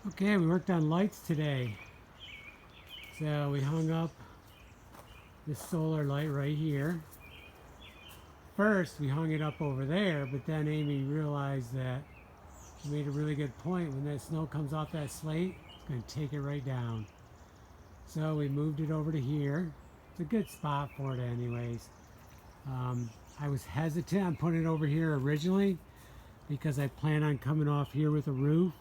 Okay, we worked on lights today. So we hung up this solar light right here. First, we hung it up over there, but then Amy realized that she made a really good point. When that snow comes off that slate, it's going to take it right down. So we moved it over to here. It's a good spot for it anyways. Um, I was hesitant on putting it over here originally because I plan on coming off here with a roof.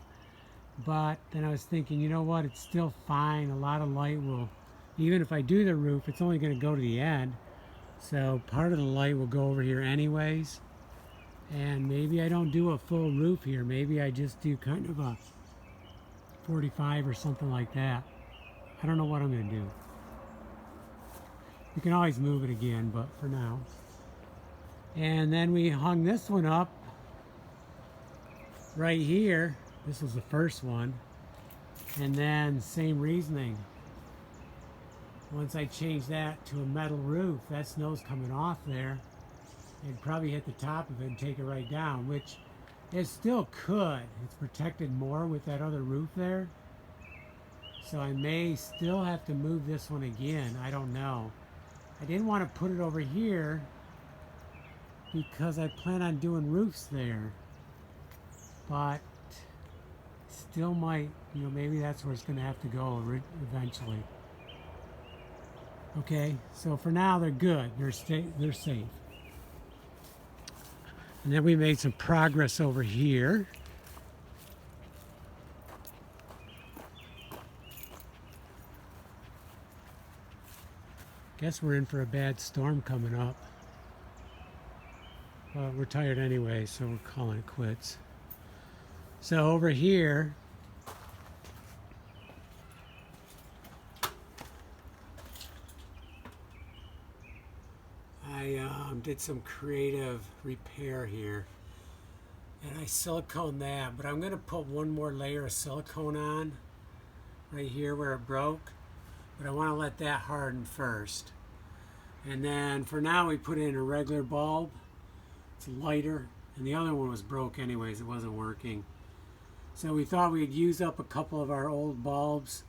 But then I was thinking, you know what, it's still fine. A lot of light will, even if I do the roof, it's only going to go to the end. So part of the light will go over here anyways. And maybe I don't do a full roof here. Maybe I just do kind of a 45 or something like that. I don't know what I'm going to do. You can always move it again, but for now. And then we hung this one up right here. This was the first one. And then same reasoning. Once I change that to a metal roof, that snow's coming off there. It'd probably hit the top of it and take it right down, which it still could. It's protected more with that other roof there. So I may still have to move this one again. I don't know. I didn't want to put it over here because I plan on doing roofs there. But still might, maybe that's where it's going to have to go eventually. Okay, so for now they're good. They're safe. And then we made some progress over here. Guess we're in for a bad storm coming up. Well, we're tired anyway, so we're calling it quits. So over here, I did some creative repair here. And I siliconed that, but I'm going to put one more layer of silicone on right here where it broke. But I want to let that harden first. And then for now we put in a regular bulb. It's lighter, and the other one was broke anyways, it wasn't working. So we thought we'd use up a couple of our old bulbs,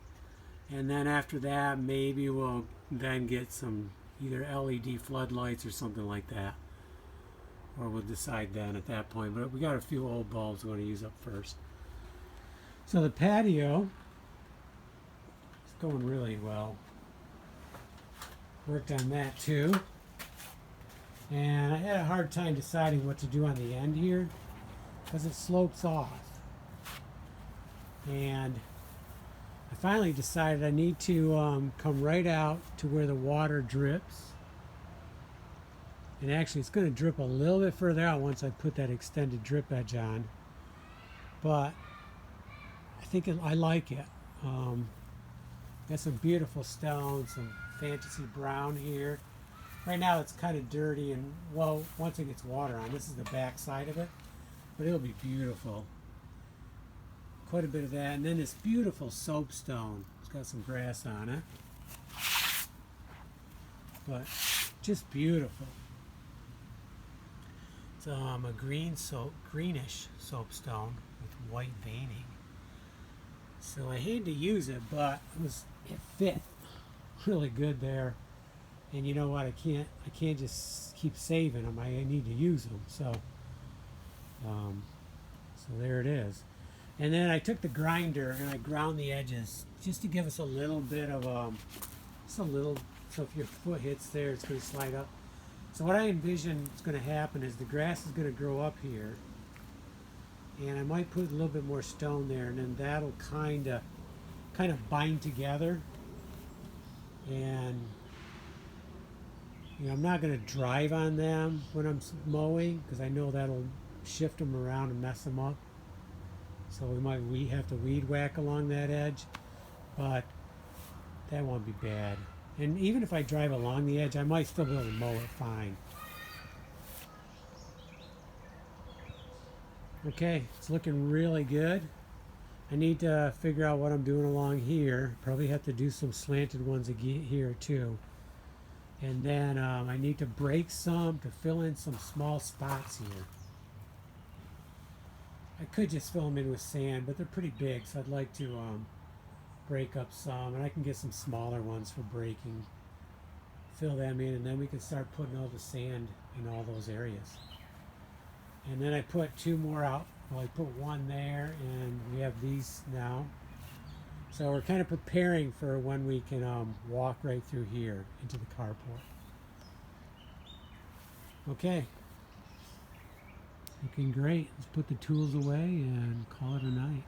and then after that maybe we'll then get some either LED floodlights or something like that. Or we'll decide then at that point, but we got a few old bulbs we want to use up first. So the patio is going really well. Worked on that too. And I had a hard time deciding what to do on the end here because it slopes off. And I finally decided I need to come right out to where the water drips. And actually it's going to drip a little bit further out once I put that extended drip edge on. But I think I like it. Got some beautiful stones, some fantasy brown here. Right now it's kind of dirty and, well, once it gets water on, this is the back side of it, but it'll be beautiful. Quite a bit of that. And then this beautiful soapstone. It's got some grass on it. But just beautiful. It's a greenish soapstone with white veining. So I hated to use it, but it fit really good there. And you know what? I can't just keep saving them. I need to use them. So there it is. And then I took the grinder and I ground the edges just to give us a little bit of so if your foot hits there, it's going to slide up. So what I envision is going to happen is the grass is going to grow up here, and I might put a little bit more stone there, and then that'll kind of bind together. And I'm not going to drive on them when I'm mowing because I know that'll shift them around and mess them up. So we have to weed whack along that edge, but that won't be bad. And even if I drive along the edge, I might still be able to mow it fine. Okay, it's looking really good. I need to figure out what I'm doing along here. Probably have to do some slanted ones here too. And then I need to break some to fill in some small spots here. I could just fill them in with sand, but they're pretty big, so I'd like to break up some, and I can get some smaller ones for breaking. Fill them in, and then we can start putting all the sand in all those areas. And then I put two more out. Well, I put one there, and we have these now. So we're kind of preparing for when we can walk right through here into the carport. Okay. Looking great. Let's put the tools away and call it a night.